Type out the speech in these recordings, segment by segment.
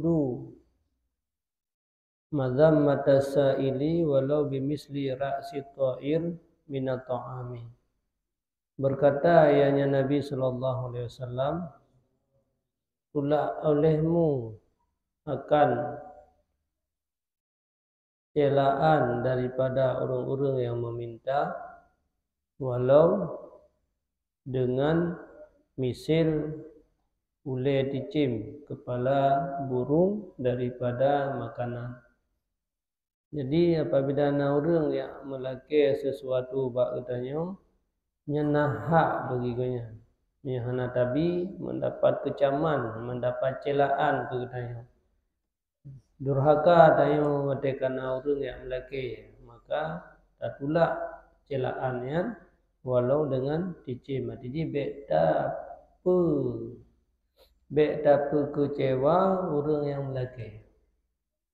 turuddu madzammata sa'ili walau bimisli ra'si ta'ir minat ta'ami. Berkata ayahnya Nabi sallallahu alaihi wasallam, "Tulah olehmu akan celaan daripada orang-orang yang meminta walau dengan misil ulai dicim kepala burung daripada makanan." Jadi apabila ada orang yang melakukan sesuatu bak katanya nyenah hak bagi kanya, nyahana tabi mendapat kecaman, mendapat celaan ke katanya, durhaka tayo watekan orang yang melakukan, maka tatulah celaannya walau dengan dicim. Jadi bek kecewa orang yang melakukan.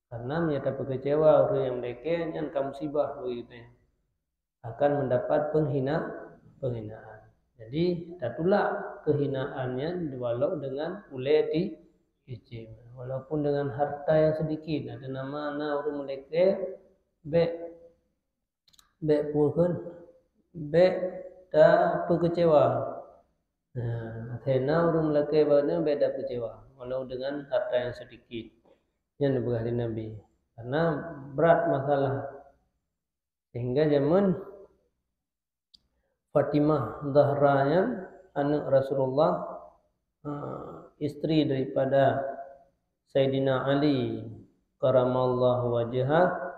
Karena menyata kecewa orang yang melakukan yang kamu musibah begitu, akan mendapat penghinaan. Jadi tatulah kehinaannya walau dengan ulai dicim, walaupun dengan harta yang sedikit. Ada nama orang melakukan bek pun bek tak kecewa. Karena orang melakukan bagaimana bek tak kecewa walau dengan harta yang sedikit. Yang diberkati Nabi, karena berat masalah sehingga zaman Fatimah Zahranya anak Rasulullah, istri daripada Sayyidina Ali karamallahu wajhah,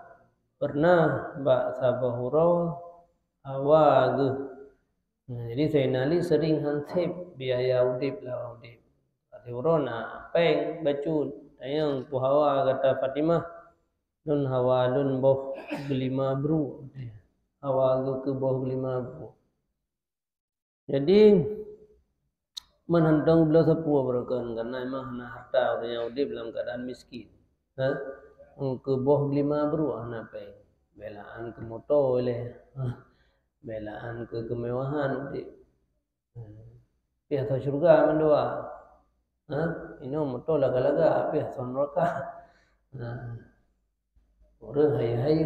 pernah bak sabahurau awag. Jadi Sayyidina Ali sering hansip biaya udip lah udip. Urona peng bacun yang puhawa kata Fatimah nun hawa nun boh gelima bru hawa ke boh gelima bru. Jadi menentang belah sepuluh berkan karena memang hana harta orang yang udip dalam keadaan miskin. Ke boh gelima bru hana peng belaan ke moto oleh belaan ke kemewahan udip. Pihak surga mendoa. Ini motor laga-laga api son neraka. Orang hai-hai.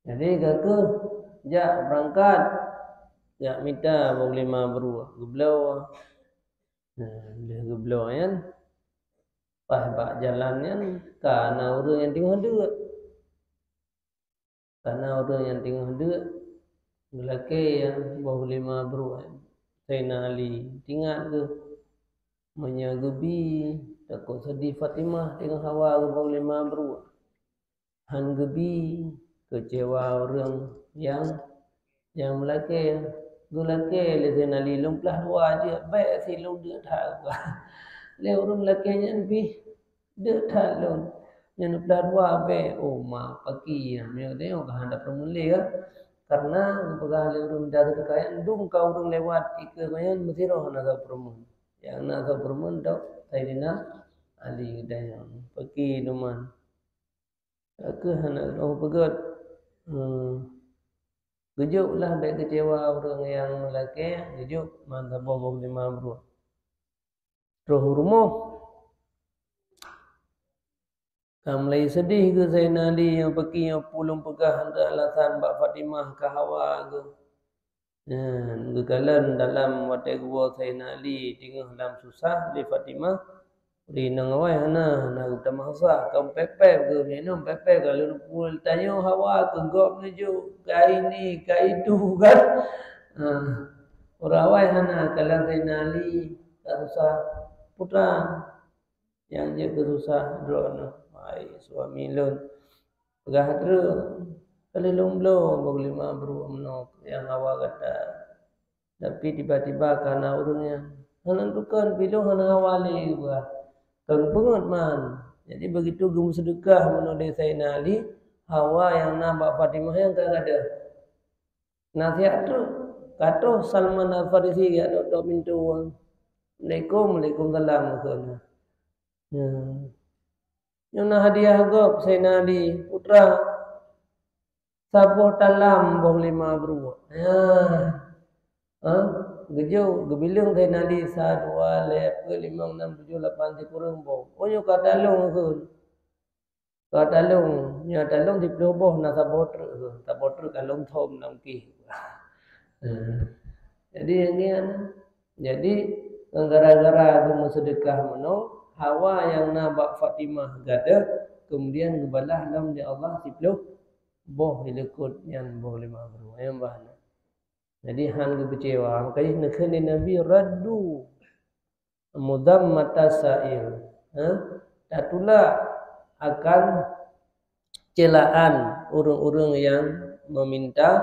Jadi kata jak berangkat, jak minta lima beru geblau. Dia geblau kan. Pas bak jalannya karena orang yang tengah dua. Karena orang yang tengah dua lelaki yang bawa lima beru. Sayyidina Ali tinggal ke menyagebi takut sedih Fatimah dengan hawa gebau lima beru. Han gebi kecewa orang yang melaki Sayyidina Ali lumplah dua je baik si lu dia tak le orang lakinya lebih dia tak lu yang lumplah dua baik ma pagi ya me tengok hendak permula karena pegah orang dah kekayaan dum kau orang lewat ke mayan mesti roh nak permula. Yang nak bermun dok Sayyidina Ali dayang pergi duman ke anak oh pegat gejuklah baik kecewa orang yang lelaki gejuk mantap bobong lima bro roh rumah kamlai sedih ke Sayyidina Ali yang pergi yang pulung pegah hendak alasan Mbak Fatimah ke hawa ke gegalan dalam watai gua Sayyidina Ali tengah dalam susah di Fatimah di nangawai hana nak utama sah kau pepep ke minum pepep kalau pul tanya hawa ke gop menuju kai ni kai itu kan orang awai hana kalau Sayyidina Ali tak susah putra yang je ke susah drone ai suami lun pegah dru kali lumblo lima bro menok yang awak kata tapi tiba-tiba karena orangnya menentukan pilih hana awali gua kan pengat man jadi begitu gum sedekah menodai Sayyidina Ali hawa yang nampak Fatimah yang tak ada nasihat tu kata Salman Al-Farisi ya dok pintu Waalaikumsalam kana yang hadiah gop Sayyidina Ali putra sabuh talam bong lima bro. Gejo gebilang thai nadi 1 2 lep ke 5 6 7 8 si kurang bo. Onyo ka dalung ke. Ka dalung nya dalung di boh na sabotru ke. Sabotru kalung thom nam ki. Jadi ini jadi gara-gara aku sedekah meno Hawa yang nabak Fatimah gada kemudian gebalah lam di Allah siploh boh ilekut yang boh 5 yang bahana. Jadi han kecewa makanya nekeni Nabi raddu mudammata sa'il. Tatulah akan celaan orang-orang yang meminta,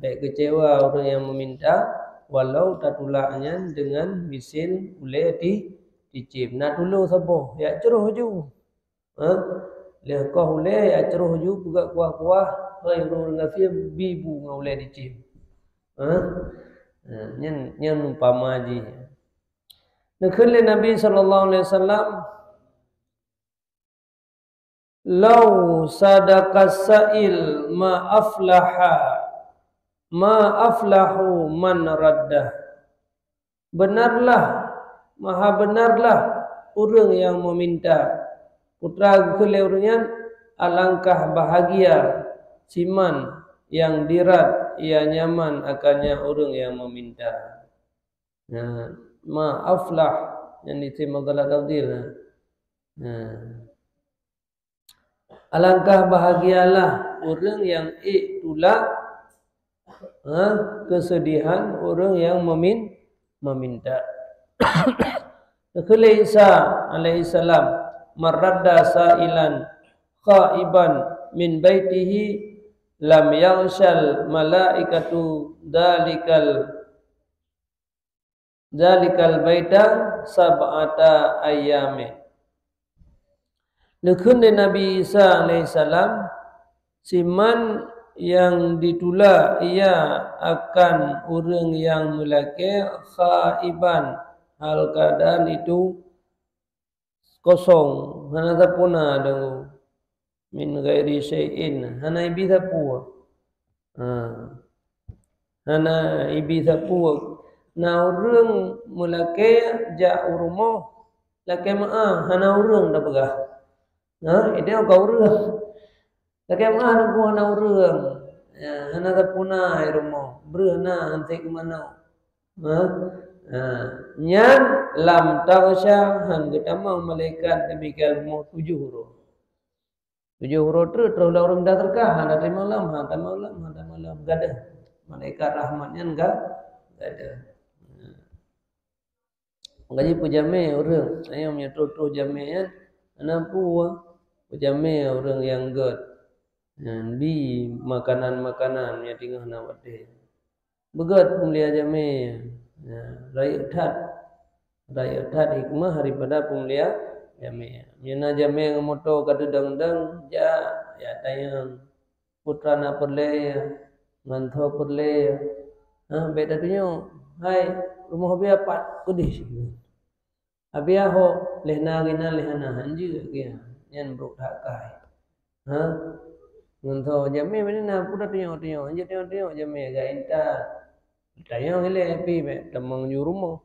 baik kecewa orang yang meminta walau tatulaknya dengan misil boleh dicip. Nak dulu saboh ya ceroh ju. Leh kau boleh ya ceroh ju buka kuah-kuah khairul nafir bibu ngau boleh dicip. Nyen umpama ji. Nakhle Nabi sallallahu alaihi wasallam law sadaqas sa'il ma aflahu man raddah. Benarlah, maha benarlah orang yang meminta. Putra kelewurnya alangkah bahagia siman yang dirat ia nyaman akannya orang yang meminta. Ma aflah yang diterima galah tafdil. Alangkah bahagialah orang yang itulah kesedihan orang yang meminta. Kekali Isa alaihi salam maradda sa'ilan khaiban min baitihi lam yaghshal malaikatu dalikal baita sab'ata ayyamin. Lekun Nabi Isa alaihissalam siman yang ditula ia akan orang yang melaki khaiban hal keadaan itu kosong hana tapuna dengan min ghairi syai'in hana ibi tapua hana ibi tapua na orang melaki ja urmo laki ma hana orang dah begah itu kau orang laki ma hana orang hana tapuna irmo berana antek mana nyan lam taghsha han ketama malaikat demikian mau 7 huruf. 7 huruf terus orang dah terkah han dari malam gada. Malaikat rahmatnya enggak ada. Ngaji pujame orang saya punya terus jame ya. Ana pujame orang yang god. Di makanan-makanan yang tinggal na wate. Begat pemlia jame. Rakyat that hikmah daripada pemlia jame. Mina jame ngomoto kadang-kadang ya tayang putrana perle ngantho perle. Beda tunyo hai rumah habis apa kudis. Habis ho lehna gina lehna hanji kia nyan bro tak kai. Ngantho jame menina putra tunyo anje tunyo jame ga inta. Tayang hele happy be tamang ju rumah.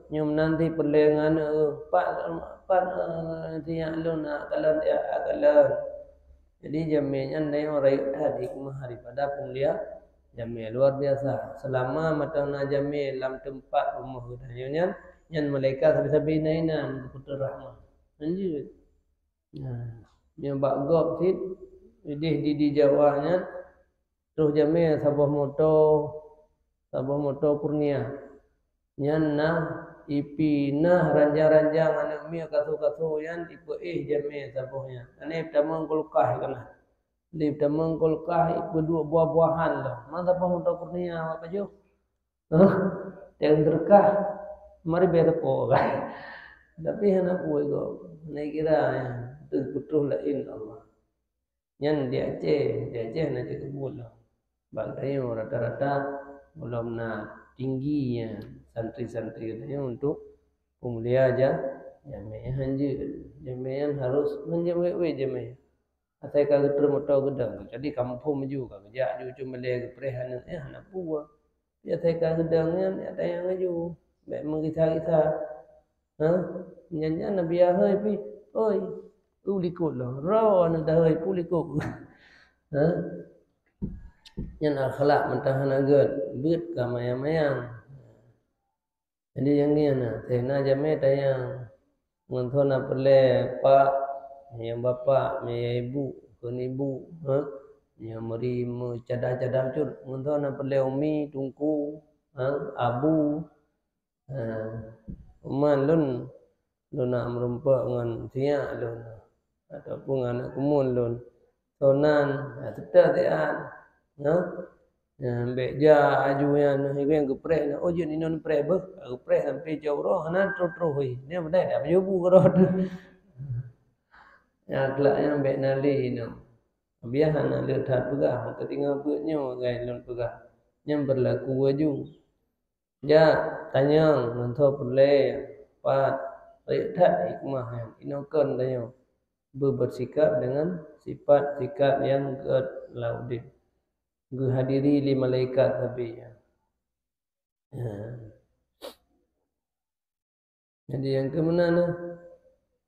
Nyom nanti perlengan pak tiang lu nak kalan dia kalan. Jadi jaminya nai orang tadi hikmah daripada pemlia jami luar biasa. Selama matang jami dalam tempat rumah hudanya nyan malaikat sabi-sabi nainan putra rahmah. Anjir. Yang bak gop sit di Jawanya terus jami sabah moto purnia. Nyan ipi ranjang-ranjang anak mia kaso yan ipu jami sabohnya. Ane tamang kulkah kana. Di tamang kulkah ipu 2 buah-buahan lah. Mana apa moto purnia apa jo? Yang terkah mari beta po kan. Tapi hana po ego. Nai kira ya betul lain Allah. Nyan dia Aceh na je kebul lah. Bagdayo rata-rata belum tingginya santri-santri katanya untuk pemulia aja jamiah jamiah harus menjamai jamiah asai kagak termoto gedang jadi kampung juga kerja cuma lagi prehan anak buah Dia tekan gedangnya ada yang aju. Baik mengkita-kita. Ha? Nyanyi Nabi ahai pi. Oi, likut lah. Raw anak dah hai pu likut. Ha? Yang akhlak mentahan agat. Beut ka mayang-mayang. Jadi yang ni ana. Tena jame tayang. Ngonthona pele pak yang bapa, yang ibu, kun ibu, ha? Yang mari cadang-cadang cut. Ngonthona pele umi, tungku, ha? Abu. Ha. Uman lun nak merumpak dengan siak lun. Ataupun anak kumun lun. Sonan, tetap tian. Ha? Ambek ja aju yang yang geprek na ojo ni non prek be geprek sampai jauh roh ana tro hui dia bedai dak jubu roh ya kelak yang ambek nali no biah ana le that pegah ketinggal beutnyo gai lon pegah yang berlaku aju ja tanyang nonto pule pat that hikmah yang inokon dayo bersikap dengan sifat sikap yang laudin hadiri li malaikat tapi ya. Jadi yang kemana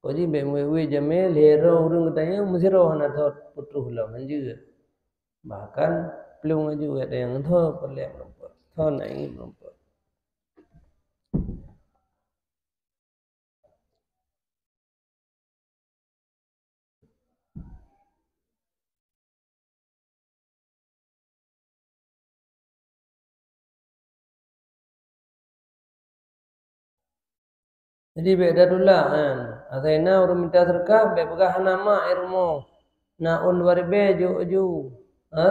kau ji bewe jamel hero urung katanya mesti roh na thot putruh lah manju. Bahkan pelung aju ada yang thot perlek merompak. Thot nak ingin merompak. Jadi beda dulu kan. Asaina urung minta sedekah be pegah nama irmo. Na on waribe ju. Ha?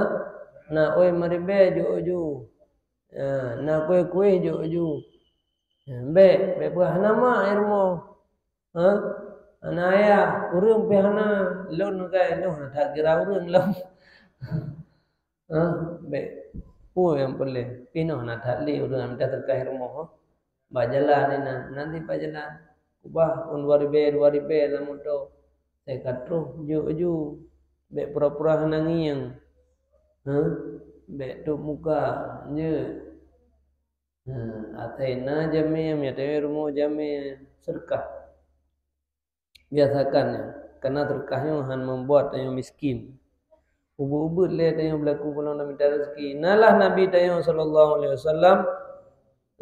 Na oi maribe ju. Na kue ju. Be pegah nama irmo. Ha? Anaya urung pe hana lon kai no tak kira urung lon. Ha? Be pu yang boleh pino na tak li urung minta sedekah irmo. Bajalan ini nanti bajalan ubah waribe lamun to saya katro ju be pura-pura hanangiang be tu muka je ataina jame te rumo jame sedekah biasakan ya karena sedekahnya han membuat yang miskin ubud le yang berlaku kalau nak minta rezeki nalah nabi tayo sallallahu alaihi wasallam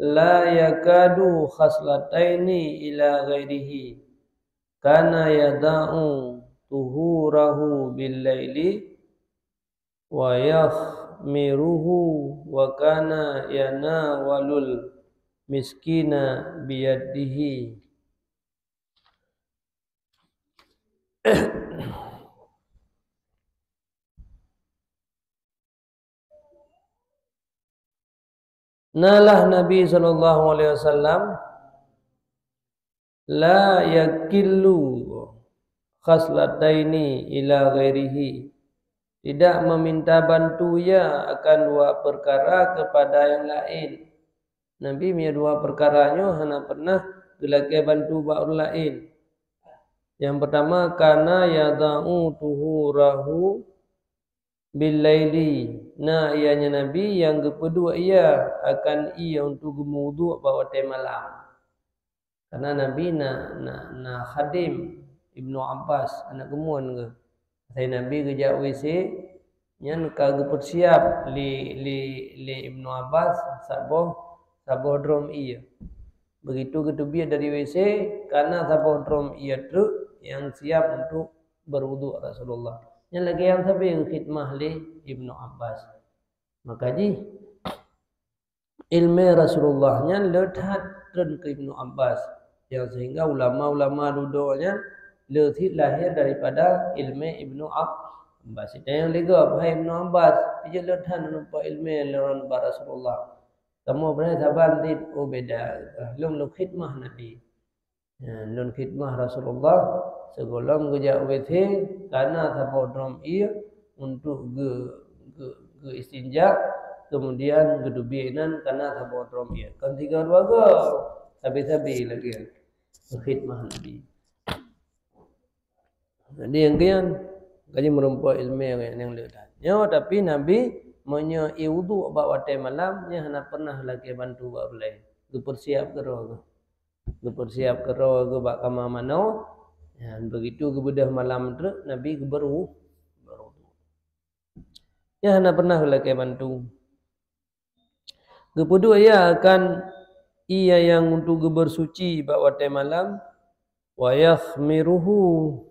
la yakadu khaslataini ila ghairihi kana yada'u tuhurahu bil laili wa yakhmiruhu wa kana yanawalul miskina biyadihi. Nalah Nabi SAW la yakillu khaslataini ila ghairihi, tidak meminta bantu ya akan dua perkara kepada yang lain. Nabi punya dua perkaranya hanya pernah gelake bantu ba'ul lain. Yang pertama kana yada'u tuhurahu bilaili. Nah ianya Nabi yang kedua ia akan ia untuk berwudu pada waktu malam. Karena Nabi na khadim Ibnu Abbas anak kemuan ke. Saya Nabi kerja WC yang kagak persiap li Ibnu Abbas saboh drom ia. Begitu ketubiah dari WC karena saboh drom ia truk yang siap untuk berwudu Rasulullah. Yang lagi yang sampai khidmah li Ibnu Abbas. Maka ji ilmu Rasulullahnya lehat ke Ibnu Abbas yang sehingga ulama-ulama duduknya letih lahir daripada ilmu Ibnu Abbas. Itu yang lega hai Ibnu Abbas dia lehat nampak ilmu lawan Rasulullah. Kamu pernah saban dit beda lum khidmah Nabi. Lun khidmah Rasulullah segolong gejak WC karena sabodrom ia untuk ke istinja kemudian gedubinan karena sabodrom ia kan tiga dua go sabi lagi khidmah Nabi. Jadi yang kian kaji merompak ilmu yang lekat. Tapi Nabi Monya iwudu ba watai malam nya hana pernah lagi bantu ba boleh. Bersiap kero. Bersiap kero ke ba kama mano. Dan begitu kebedah malam tu Nabi baru. Ya hana pernah lagi bantu. Kedua ia akan ia yang untuk bersuci ba watai malam wa yakhmiruhu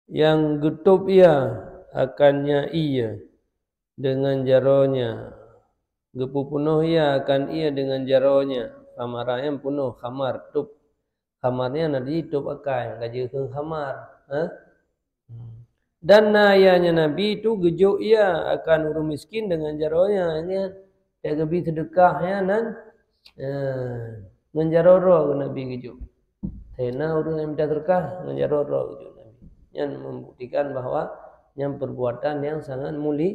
yang getup ia akannya ia dengan jaronya gepu penuh ia akan ia dengan jaronya kamar yang penuh kamar tup kamarnya nanti tup akan gaji ke kamar dan ayahnya Nabi itu gejuk ia akan orang miskin dengan jaronya ini dia lebih sedekah ya nan menjaroro Nabi gejuk karena orang yang minta sedekah menjaroro gejuk Nabi yang membuktikan bahwa yang perbuatan yang sangat mulia.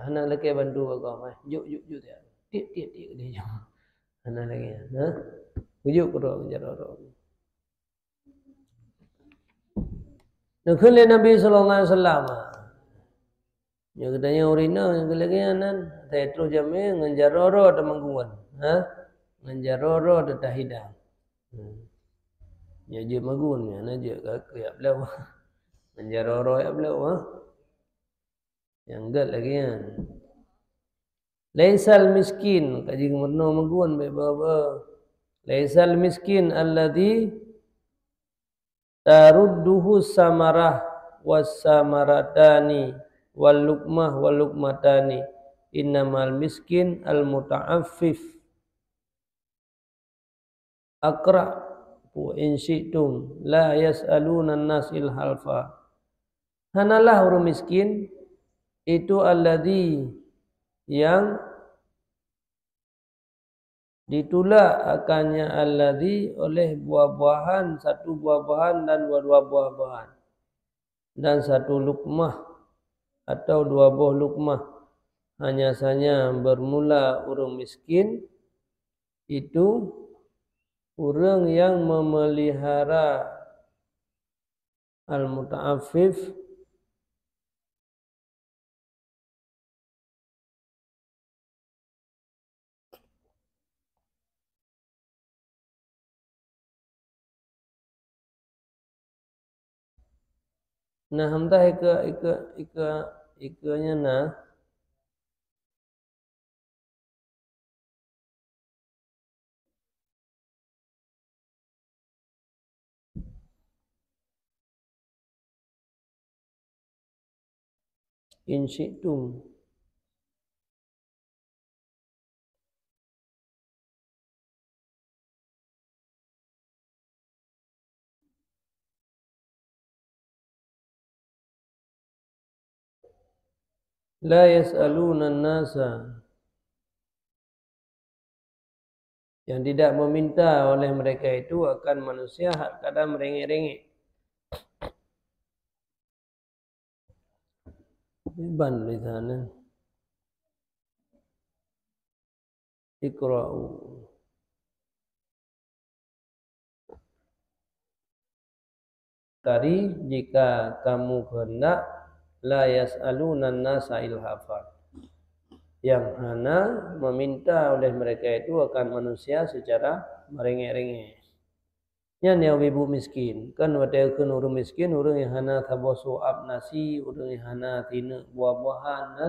Hana lagi bantu agama. Juk dia. Tiap dia. Hana lagi. Juk kero jaroro. Nakhle Nabi sallallahu alaihi wasallam. Ya katanya urina yang lagi anan. Saya terus jame ngan jaroro ta mangguan. Ngan jaroro ta tahidang. Ya je magun ya na je ka ya belau. Ngan jaroro ya belau yang enggak lagi kan. Laisal miskin kaji merno mangguan be baba. Laisal miskin alladhi tarudduhu samarah was samaratani wal luqmah wal luqmatani innamal miskin al muta'affif aqra wa in syi'tum la yas'aluna an-nas ilhalfa. Hanalah orang miskin itu alladhi yang ditolak akannya alladhi oleh buah-buahan, satu buah-buahan dan dua buah-buahan dan satu lukmah atau dua buah lukmah. Hanya saja bermula orang miskin itu orang yang memelihara al-muta'affif nah hamdah ikanya nah in syi'tum la yas'aluna an-nasa yang tidak meminta oleh mereka itu akan manusia kadang merengek-rengek. Ban di sana. Iqra'u. Tari jika kamu hendak la yas'aluna an-nasa ilhafa. Yang hana meminta oleh mereka itu akan manusia secara merengek-rengek. Yang ibu miskin kan wadah kan orang miskin orang yang hana tabosu ab nasi orang yang hana tina buah-buahan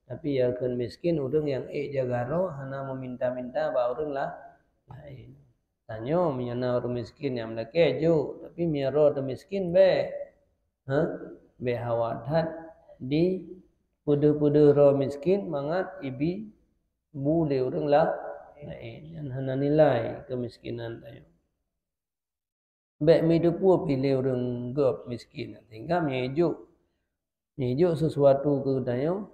tapi ya kan miskin orang yang jagaro hana meminta-minta ba orang lah lain. Tanyo menyana orang miskin yang laki jo tapi miaro orang miskin be be hawadat di pude-pude ro miskin mangat ibi boleh orang lah lain yang hana nilai kemiskinan tayo. Baik hidup pilih orang gop miskin tinggal menyejuk sesuatu ke tayo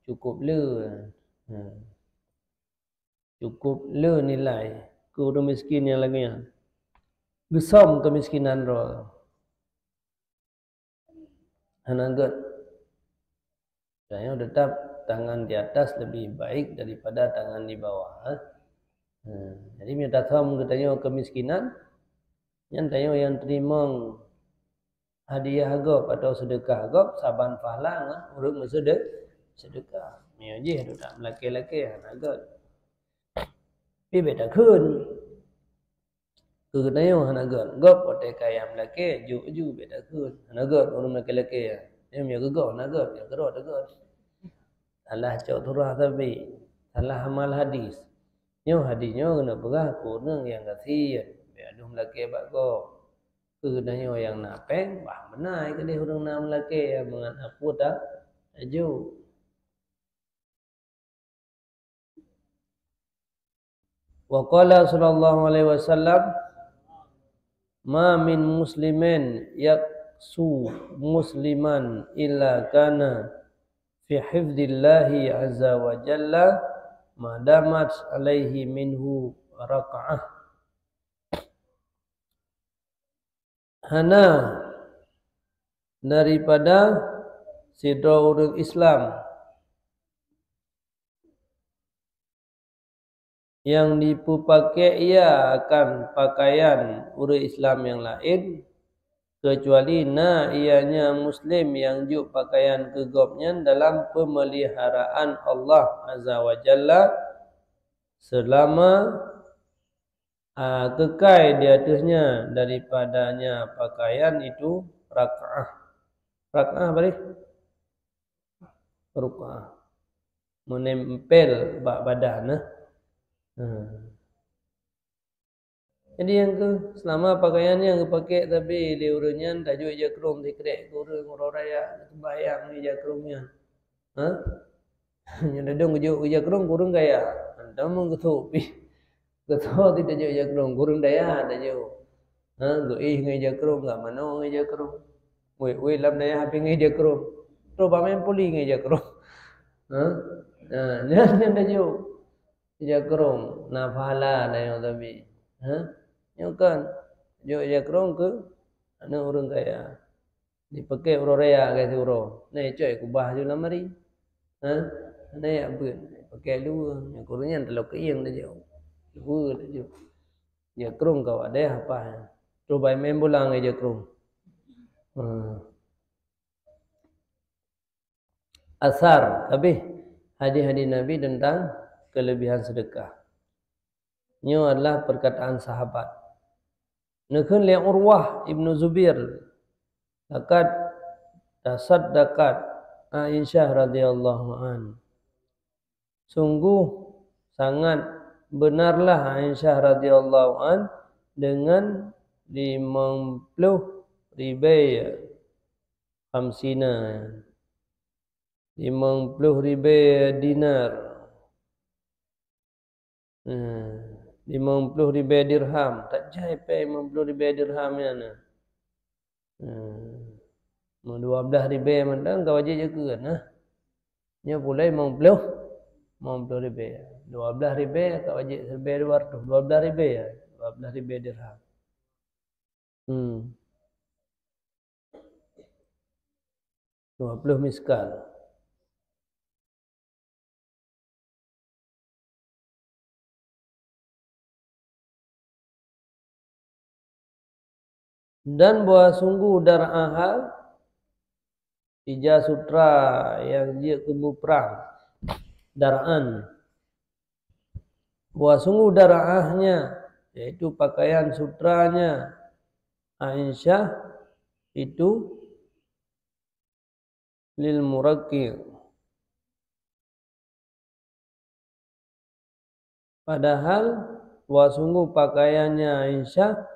cukup le nilai ke orang miskin yang lagi besar kemiskinan ro hanagat tayo tetap tangan di atas lebih baik daripada tangan di bawah jadi minta tahu tayo kemiskinan yang tayo yang terima hadiah agop atau sedekah agop saban pahala urut sedekah sedekah. Mio je tu tak laki-laki nak got. Pi beta kun. Ku tayo nak got. Got pote kaya laki ju beta kun. Nak got orang laki-laki. Dia mio got nak got, ya got got. Salah cok turah tapi salah amal hadis. Nyo hadisnya kena berah kurang yang kasihan. Aduh laki bak go. Kenanya yang napeng, bah benar ke dia orang nak laki dengan aku tak aju. Wa qala sallallahu alaihi wasallam ma min muslimin yaksu musliman illa kana fi hifdzillahi azza wa jalla ma damat alaihi minhu raka'ah. Hana daripada sidra orang Islam yang dipakai ia akan pakaian orang Islam yang lain kecuali ianya Muslim yang juk pakaian kegopnya dalam pemeliharaan Allah Azza wa Jalla selama kekal di atasnya daripadanya pakaian itu raka'ah. Raka'ah balik ruka'ah menempel badan. Jadi yang ke selama pakaiannya yang pakai tapi di urunnya tak jual jakrum dikrek urung raya bayang ni jakrumnya. Yang dadung jual jakrum kurung gaya. Anda mung ketupi. Ketua tidak jauh jakrum, kurang daya tak jauh. Goi ngai jakrum, gak mano ngai jakrum. Wei lam daya hapi ngai jakrum. Terus pamen puli ngai jakrum. Jangan tak jauh jakrum. Nafala daya tapi. Nyokan jauh jakrum ke anu orang kaya. Dipakai orang raya kaya orang. Nai coy kubah je lamari. Nai apa? Pakai dua. Yang kurangnya terlalu keing tak jauh. Dua je. Jakrum kau ada apa? Coba main bola ngai jakrum. Asar tapi hadis-hadis Nabi tentang kelebihan sedekah. Ini adalah perkataan sahabat. Nakun li Urwah ibnu Zubair laqad tasaddaqat Aisyah radhiyallahu an. Sungguh sangat benarlah Aisyah radhiyallahu an dengan 50 ribai khamsina 50 ribai dinar 50 ribai dirham tak jai pe 50 ribai dirham ni 12 ribai mandang kau wajib jaga nah nya pula 50 ribai 12 ribai tak wajib ribai 200 12 ribai ya 12 ribai dirham 20 miskal dan bahwa sungguh darah ija sutra yang dia kemu perang daraan bahwa sungguh darahnya yaitu pakaian sutranya Aisyah itu lil muraqqi padahal bahwa sungguh pakaiannya Aisyah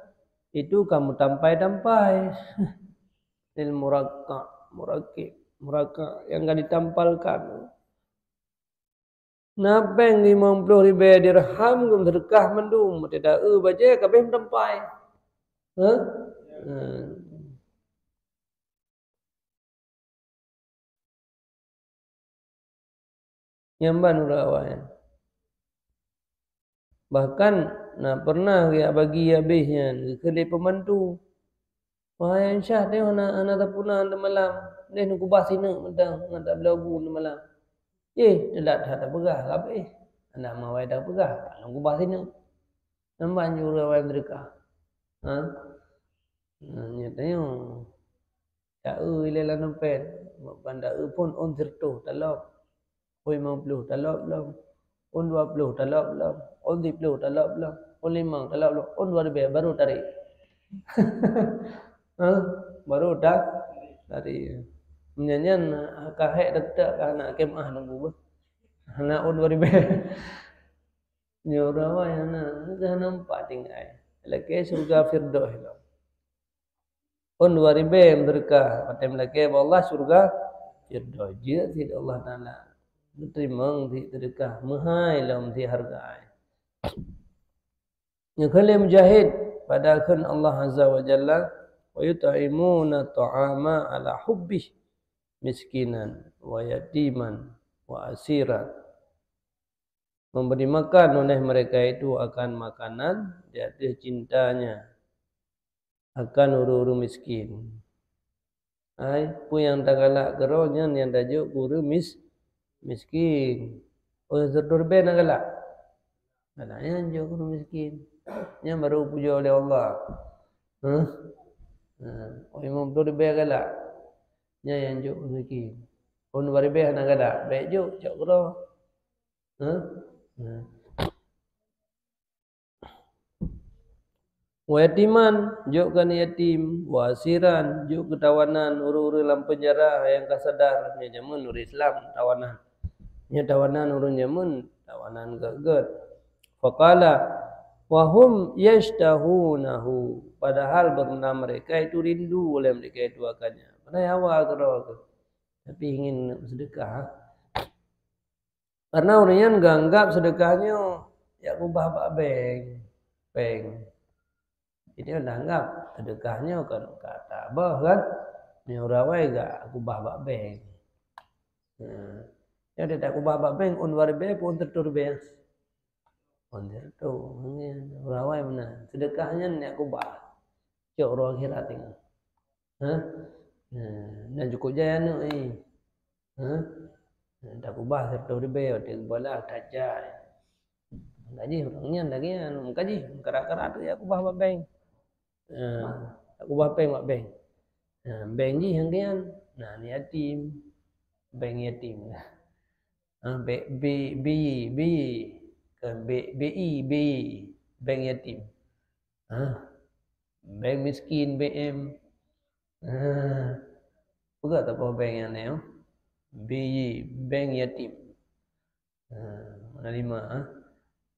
itu kamu tampai-tampai lil muraqqi yang enggak ditampalkan. Napeng 50 ribai dirham gum sedekah mendum tidak baca kabeh tempai. Nyamban urawan. Bahkan pernah dia bagi habisnya ke dia pembantu. Wahai Aisyah tengok anak tapuna malam. Dia nak kubah sini mentang tak belagu malam. Tidak tak pegah kabeh. Anak mawai dah pegah. Nak kubah sini. Nampak urawan mereka. Nya tengok. Tak ilelah nampen. Pandai pun on serto talok. Un 50 talak belum. Un 20 talak belum. Un 30 talak belum. Un 5 talak belum. Un 2000 baru tarik. Ha? Baru dah tarik. Menyanyian kahek dekat anak kemah nunggu. Anak un 2000. Nyuruh yana nampak tinggal. Lagi surga firdaus itu. Un 2000 berkah. Patem lagi Allah surga firdaus. Dia tidak Allah Taala. Terima di sedekah mahai lam di hargai. Nyekale mujahid pada kan Allah Azza wa Jalla wa yut'imuna ta'ama ala hubbih miskinan wa yatiman wa asiran. Memberi makan oleh mereka itu akan makanan di atas cintanya akan uru-uru miskin. Ai pu yang tak galak geronya yang tajuk guru miskin. Oh sedur ben galak. Galaknya anjuk guru miskin. Yang baru puja oleh Allah. Oh imam tu lebih galak. Yang anjuk guru miskin. Oh baru lebih nak galak. Baik juk cak guru. Wa yatiman juk kan yatim, wa asiran juk ketawanan uru-uru dalam penjara yang kasadar nya jamun uru Islam tawanan. Nya tawanan uru jamun tawanan geget. Faqala wa hum yashtahunahu padahal benar mereka itu rindu oleh mereka itu akannya. Padahal awal kerana tapi ingin sedekah. Karena orang ganggap sedekahnya ya kubah bak bank. Jadi orang anggap sedekahnya kan kata bah kan ni orang wai gak kubah bak bank. Ya dia tak kubah bak bank un war be pun tertur be. On tu orang wai mana sedekahnya ni kubah. Cok orang akhirat tengok. Dan cukup jaya ni. Tak kubah tertur be dia bola tajai. Gaji orangnya lagi gaji kerak-kerak tu ya kubah bak bank. Aku bapeng mak bank. Bank ni yang kian. Nah ni yatim. Bank yatim. B kan B bank yatim. Bank miskin BM. Bukan tak apa bank yang ni. Bank yatim. Mana lima?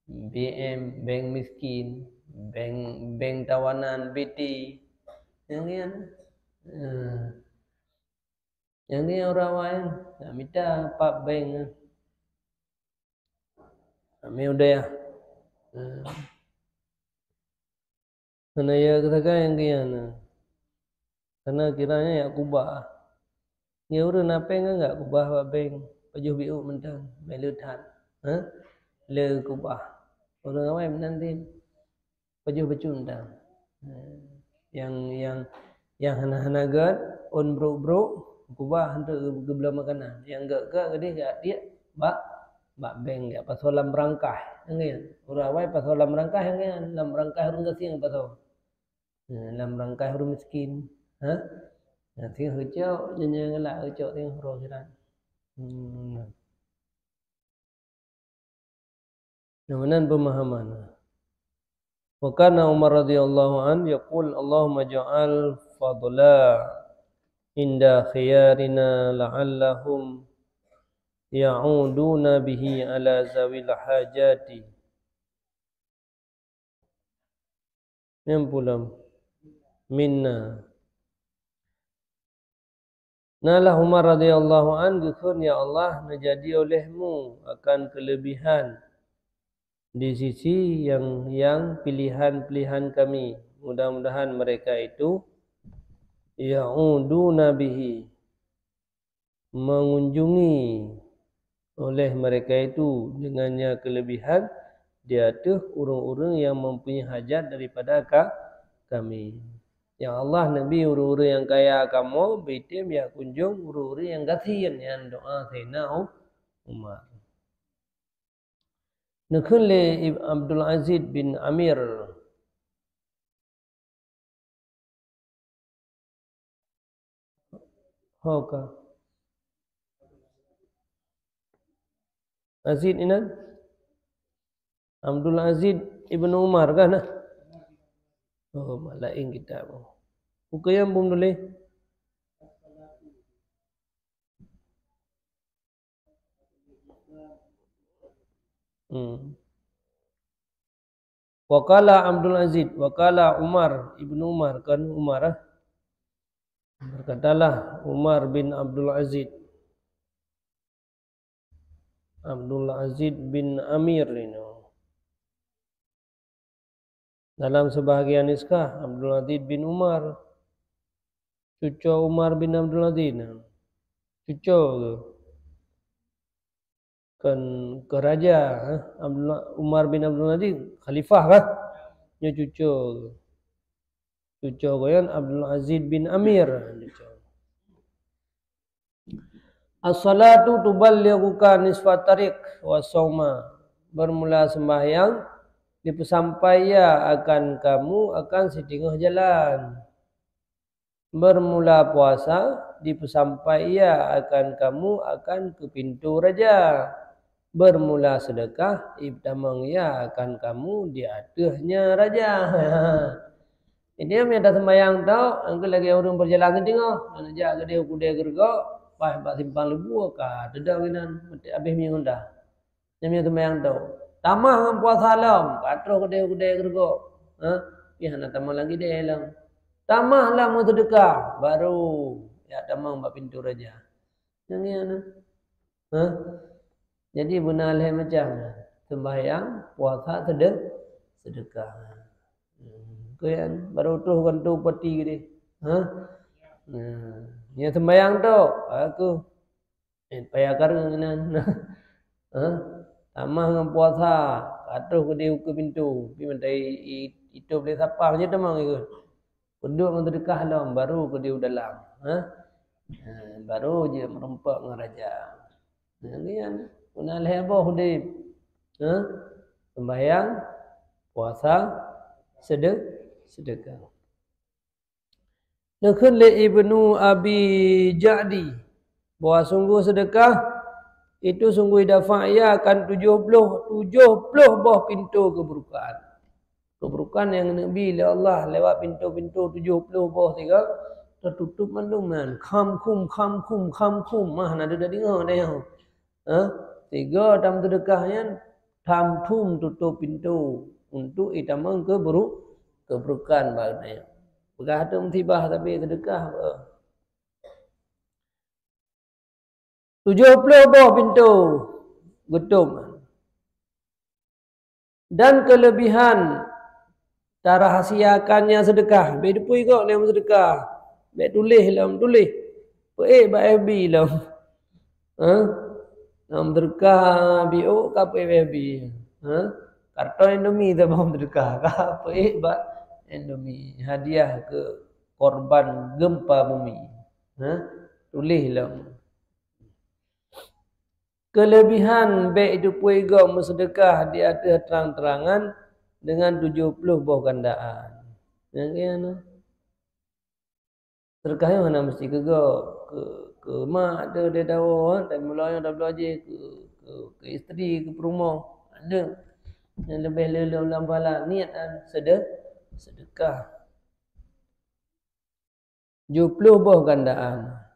BM bank miskin. Bank tawanan BT yang ni yang ni orang lain nak minta pak bank kami udah ya karena ya katakan yang kian karena kiranya ya kubah ya urun apa enggak kubah pak bank pajuh biu mentang melutan le kubah orang lain nanti pajuh becundang yang hana-hana gad on bro kubah hantu gebla makanan yang gak gede gak dia bak beng ya pasal lam rangkah ngin urawai pasal lam rangkah ngin lam rangkah urang gasing pasal lam rangkah urang miskin nanti hujau nyen ngelak hujau ting ro jiran namanan pemahaman. Wa kana Umar radhiyallahu an yaqul Allahumma ja'al fadla inda khiyarina la'allahum ya'uduna bihi ala zawil hajati. Yang pulam minna. Nalah Umar radhiyallahu an gukun ya Allah menjadi olehmu akan kelebihan di sisi yang pilihan-pilihan kami. Mudah-mudahan mereka itu ya'uduna bihi mengunjungi oleh mereka itu dengannya kelebihan di atas orang-orang yang mempunyai hajat daripada kami. Ya Allah Nabi orang-orang yang kaya kamu bitim ya kunjung orang-orang yang kasihan yang doa Sayyidina Umar. Nakul Abdul Aziz bin Amir Hoka Aziz ini Abdul Aziz Ibnu Umar kan? Oh, malaing kita. Buku yang belum tulis. Wakala Abdul Aziz, wakala Umar Ibnu Umar kan Umar. Berkatalah Umar bin Abdul Aziz. Abdul Aziz bin Amir ini. Dalam sebahagian naskah Abdul Aziz bin Umar, cucu Umar bin Abdul Aziz. Cucu kan ke raja Umar bin Abdul Aziz, khalifah kan? Nya cucu. Cucu kan Abdul Aziz bin Amir. As-salatu tuballighuka nisfa tariq wa sauma. Bermula sembahyang dipesampaian akan kamu akan setengah jalan. Bermula puasa dipesampaian akan kamu akan ke pintu raja. Bermula sedekah ibtamang ya akan kamu di atasnya raja. Ini yang ada sembahyang tau, angkat lagi orang berjalan ke tengah, nak jaga dia kuda gergok. Wah, pak simpang lebu ka, dedang kinan, mesti habis minggu dah. Yang sembahyang tau. Tamah dengan puasa lam, katro kuda gergok. Ya nak tamah lagi dia lam. Tamahlah mau sedekah, baru ya tamah mbak pintu raja. Yang ni Jadi benar macam sembahyang, puasa, sedekah. Kan baru tu kan tu peti dia. Ya sembahyang tu aku payah karang tamah dengan puasa atuh ke dia ke pintu pi mentai itu boleh siapa je temang ikut penduk dengan sedekah dalam baru ke dia dalam baru je merempak dengan raja kan punah leboh dia sembahyang puasa sedekah. Nakun li Ibnu Abi Ja'di bahawa sungguh sedekah itu sungguh dafa'iyah akan 70 buah pintu keburukan. Keburukan yang Nabi oleh Allah lewat pintu-pintu 70 buah tiga tertutup manduman kham kum mah ada dah dengar dah. Tiga dalam sedekahnya tam tum tutup pintu untuk itamang keburukan bagusnya. Bukan ada musibah tapi sedekah apa? 70 buah pintu getum. Dan kelebihan terahsiakannya sedekah. Be depui kok dalam sedekah. Be tulis dalam tulis. Pe ba FB dalam. Dalam sedekah BO ka FB. Kartu Indomie tu bom sedekah ka pe ba Indomie hadiah ke korban gempa bumi. Tulislah. Kelebihan baik itu puiga bersedekah di atas terang-terangan dengan 70 buah gandaan. Yang sedekahnya mana mesti ke mak ada dia tahu dan mulanya dah belajar ke isteri ke perumah ada yang lebih dalam bala niat sedekah 70 buah gandaan.